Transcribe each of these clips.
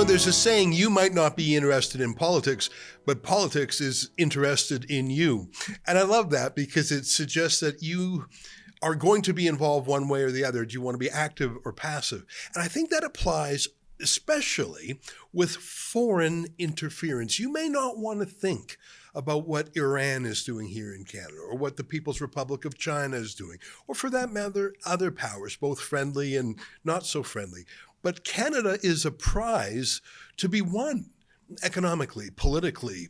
there's a saying, you might not be interested in politics, but politics is interested in you. And I love that because it suggests that you are going to be involved one way or the other. Do you want to be active or passive? And I think that applies especially with foreign interference. You may not want to think about what Iran is doing here in Canada, or what the People's Republic of China is doing, or for that matter, other powers, both friendly and not so friendly. But Canada is a prize to be won economically, politically,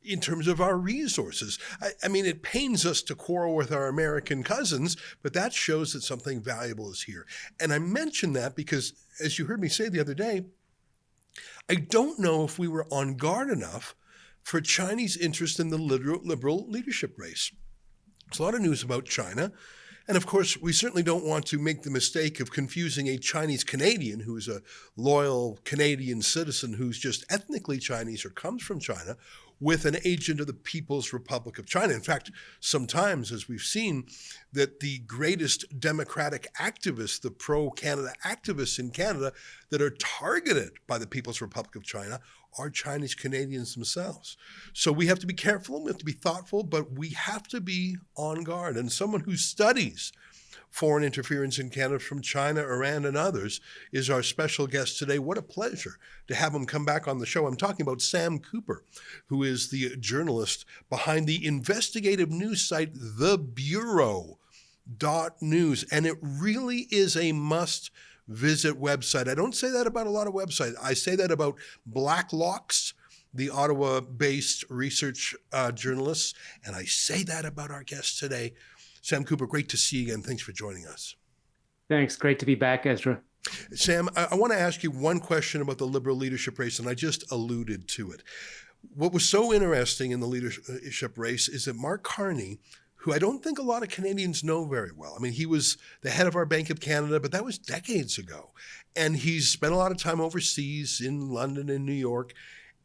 in terms of our resources. I mean, it pains us to quarrel with our American cousins, but that shows that something valuable is here. And I mention that because, as you heard me say the other day, I don't know if we were on guard enough for Chinese interest in the liberal leadership race. There's a lot of news about China. And of course, we certainly don't want to make the mistake of confusing a Chinese Canadian who is a loyal Canadian citizen who's just ethnically Chinese or comes from China with an agent of the People's Republic of China. In fact, sometimes, as we've seen, that the greatest democratic activists, the pro-Canada activists in Canada that are targeted by the People's Republic of China are Chinese Canadians themselves. So we have to be careful, we have to be thoughtful, but we have to be on guard. And someone who studies foreign interference in Canada from China, Iran, and others is our special guest today. What a pleasure to have him come back on the show. I'm talking about Sam Cooper, who is the journalist behind the investigative news site, The Bureau.news. And it really is a must-visit website. I don't say that about a lot of websites. I say that about Blacklocks, the Ottawa-based research journalists, and I say that about our guest today, Sam Cooper. Great to see you again. Thanks for joining us. Thanks. Great to be back, Ezra. Sam, I want to ask you one question about the Liberal leadership race, and I just alluded to it. What was so interesting in the leadership race is that Mark Carney, who I don't think a lot of Canadians know very well. I mean, he was the head of our Bank of Canada, but that was decades ago. And he's spent a lot of time overseas in London and New York.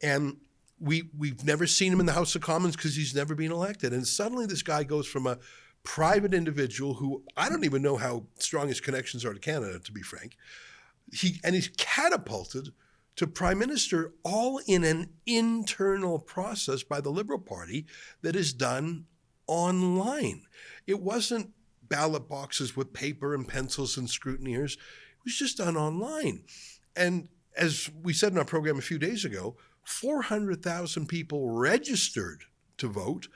And we've never seen him in the House of Commons because he's never been elected. And suddenly this guy goes from a private individual who I don't even know how strong his connections are to Canada, to be frank. He's catapulted to Prime Minister, all in an internal process by the Liberal Party that is done online. It wasn't ballot boxes with paper and pencils and scrutineers. It was just done online. And as we said in our program a few days ago, 400,000 people registered to vote,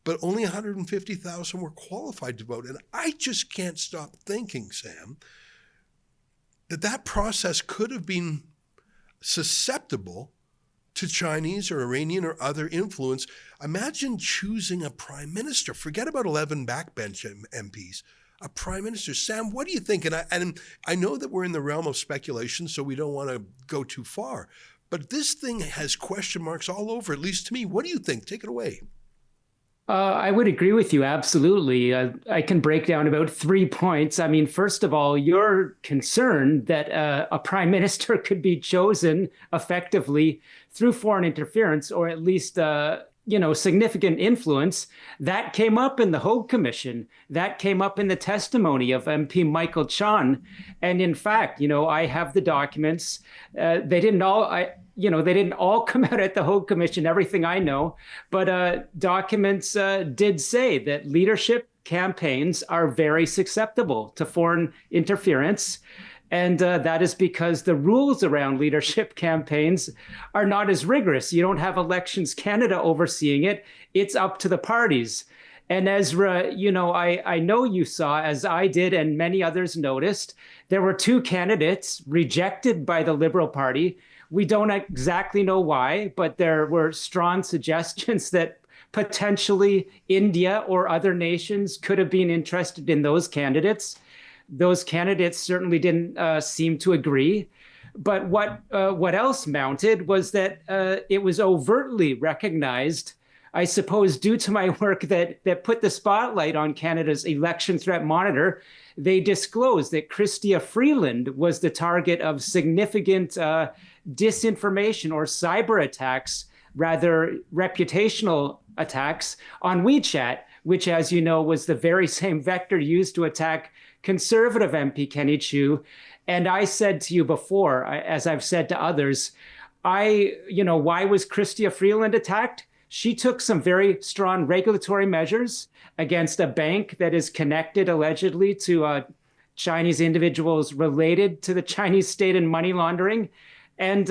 but only 150,000 were qualified to vote. And I just can't stop thinking, Sam, that process could have been susceptible to Chinese or Iranian or other influence. Imagine choosing a prime minister. Forget about 11 backbench MPs. A prime minister. Sam, what do you think? And I know that we're in the realm of speculation, so we don't want to go too far. But this thing has question marks all over, at least to me. What do you think? Take it away. I would agree with you, absolutely. I can break down about 3 points. I mean, first of all, you're concerned that a prime minister could be chosen effectively through foreign interference, or at least significant influence. That came up in the Hogue Commission. That came up in the testimony of MP Michael Chan. And in fact, I have the documents. They didn't all come out at the Hogue Commission, everything I know, but documents did say that leadership campaigns are very susceptible to foreign interference. And that is because the rules around leadership campaigns are not as rigorous. You don't have Elections Canada overseeing it. It's up to the parties. And Ezra, I know you saw, as I did and many others noticed, there were 2 candidates rejected by the Liberal Party. We don't exactly know why, but there were strong suggestions that potentially India or other nations could have been interested in those candidates. Those candidates certainly didn't seem to agree. But what else mounted was that it was overtly recognized, I suppose, due to my work that put the spotlight on Canada's election threat monitor. They disclosed that Chrystia Freeland was the target of significant disinformation or cyber attacks, rather reputational attacks on WeChat, which, as you know, was the very same vector used to attack Conservative MP Kenny Chiu. And I said to you before, as I've said to others, why was Chrystia Freeland attacked? She took some very strong regulatory measures against a bank that is connected allegedly to Chinese individuals related to the Chinese state and money laundering. And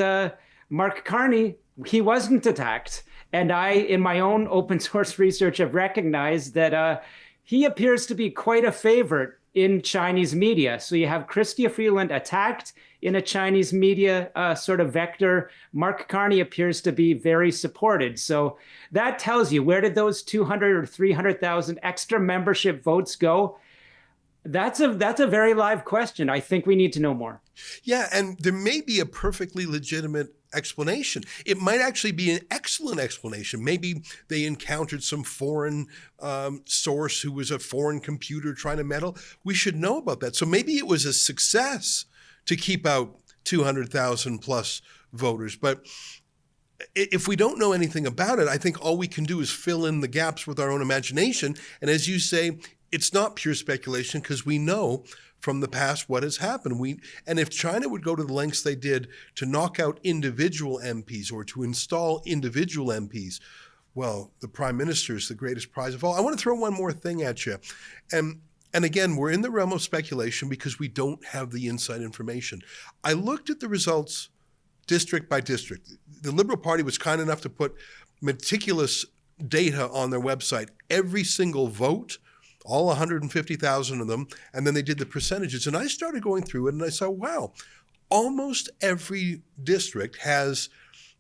Mark Carney, he wasn't attacked. And I, in my own open source research, have recognized that he appears to be quite a favorite in Chinese media. So you have Chrystia Freeland attacked in a Chinese media sort of vector. Mark Carney appears to be very supported. So that tells you, where did those 200 or 300,000 extra membership votes go? That's a very live question. I think we need to know more. Yeah, and there may be a perfectly legitimate explanation. It might actually be an excellent explanation. Maybe they encountered some foreign source who was a foreign computer trying to meddle. We should know about that. So maybe it was a success to keep out 200,000 plus voters. But if we don't know anything about it, I think all we can do is fill in the gaps with our own imagination. And as you say, it's not pure speculation because we know from the past what has happened. And if China would go to the lengths they did to knock out individual MPs or to install individual MPs, well, the prime minister is the greatest prize of all. I want to throw one more thing at you. And again, we're in the realm of speculation because we don't have the inside information. I looked at the results district by district. The Liberal Party was kind enough to put meticulous data on their website, every single vote, all 150,000 of them, and then they did the percentages. And I started going through it and I saw, wow, almost every district has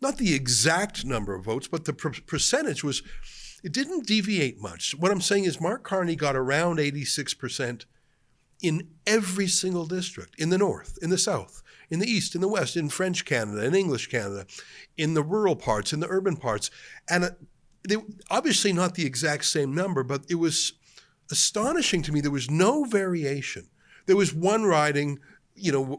not the exact number of votes, but the percentage was, it didn't deviate much. What I'm saying is Mark Carney got around 86% in every single district, in the north, in the south, in the east, in the west, in French Canada, in English Canada, in the rural parts, in the urban parts. And they, obviously not the exact same number, but it was astonishing to me. There was no variation. There was one riding,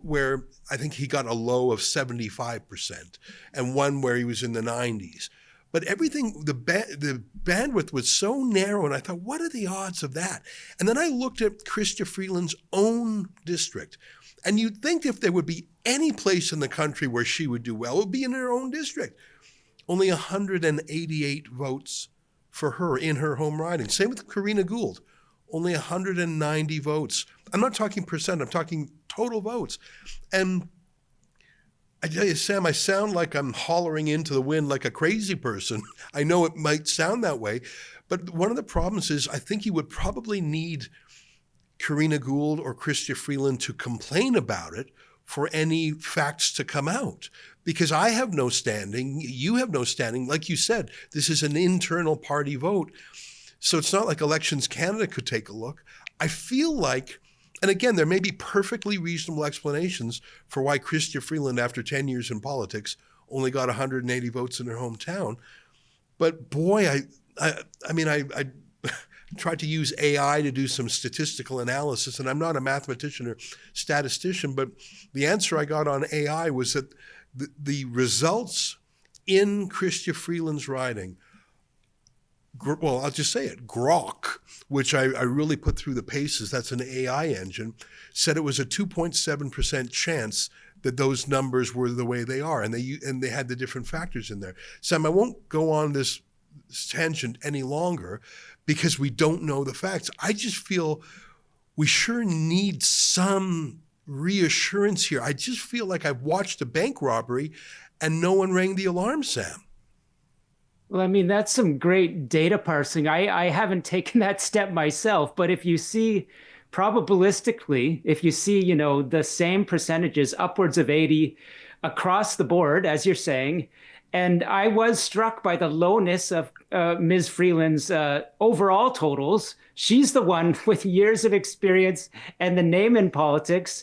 where I think he got a low of 75% and one where he was in the 90s. But everything, the bandwidth was so narrow, and I thought, what are the odds of that? And then I looked at Chrystia Freeland's own district, and you'd think if there would be any place in the country where she would do well, it would be in her own district. Only 188 votes for her in her home riding. Same with Karina Gould, only 190 votes. I'm not talking percent, I'm talking total votes. And I tell you, Sam, I sound like I'm hollering into the wind like a crazy person. I know it might sound that way, but one of the problems is I think you would probably need Karina Gould or Chrystia Freeland to complain about it for any facts to come out. Because I have no standing, you have no standing. Like you said, this is an internal party vote. So it's not like Elections Canada could take a look. I feel like, and again, there may be perfectly reasonable explanations for why Chrystia Freeland, after 10 years in politics, only got 180 votes in her hometown. But boy, I tried to use AI to do some statistical analysis, and I'm not a mathematician or statistician, but the answer I got on AI was that the results in Chrystia Freeland's riding, well, I'll just say it, Grok, which I really put through the paces, that's an AI engine, said it was a 2.7% chance that those numbers were the way they are, and they had the different factors in there. Sam, I won't go on this tangent any longer because we don't know the facts. I just feel we sure need some reassurance here. I just feel like I've watched a bank robbery and no one rang the alarm, Sam. Well, I mean, that's some great data parsing. I haven't taken that step myself, but if you see probabilistically, if you see, the same percentages, upwards of 80 across the board, as you're saying, and I was struck by the lowness of Ms. Freeland's overall totals. She's the one with years of experience and the name in politics.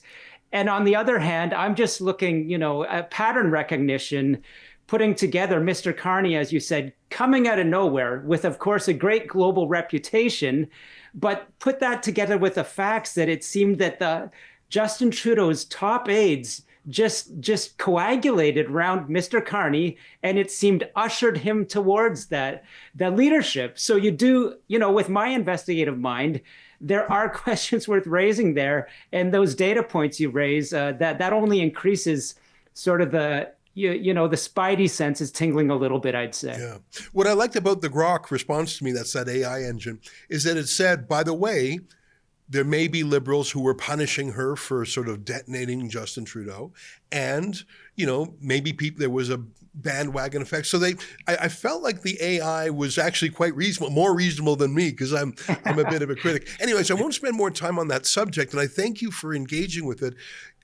And on the other hand, I'm just looking, at pattern recognition, putting together Mr. Carney, as you said, coming out of nowhere with, of course, a great global reputation, but put that together with the facts that it seemed that Justin Trudeau's top aides just coagulated around Mr. Carney, and it seemed ushered him towards the leadership. So you do, with my investigative mind, there are questions worth raising there. And those data points you raise, that only increases sort of the the spidey sense is tingling a little bit, I'd say. Yeah. What I liked about the Grok response to me, that's that AI engine, is that it said, by the way, there may be liberals who were punishing her for sort of detonating Justin Trudeau. And, maybe there was a bandwagon effect. So I felt like the AI was actually quite reasonable, more reasonable than me, because I'm a bit of a critic. Anyways, I won't spend more time on that subject. And I thank you for engaging with it.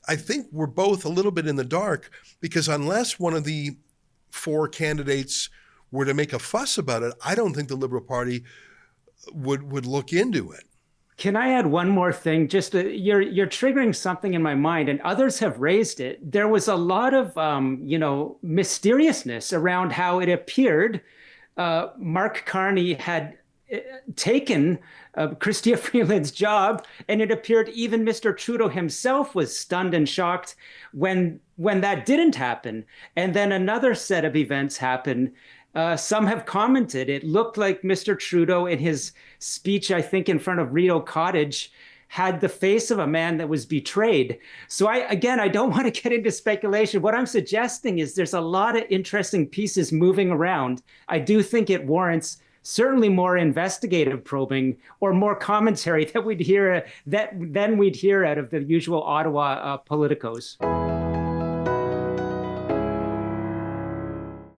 I think we're both a little bit in the dark, because unless one of the 4 candidates were to make a fuss about it, I don't think the Liberal Party would look into it. Can I add one more thing? Just you're triggering something in my mind, and others have raised it. There was a lot of mysteriousness around how it appeared Mark Carney had taken Chrystia Freeland's job, and it appeared even Mr. Trudeau himself was stunned and shocked when that didn't happen. And then another set of events happened. Some have commented it looked like Mr. Trudeau in his speech, I think, in front of Rideau Cottage, had the face of a man that was betrayed. So I don't want to get into speculation. What I'm suggesting is there's a lot of interesting pieces moving around. I do think it warrants certainly more investigative probing or more commentary that than we'd hear out of the usual Ottawa politicos.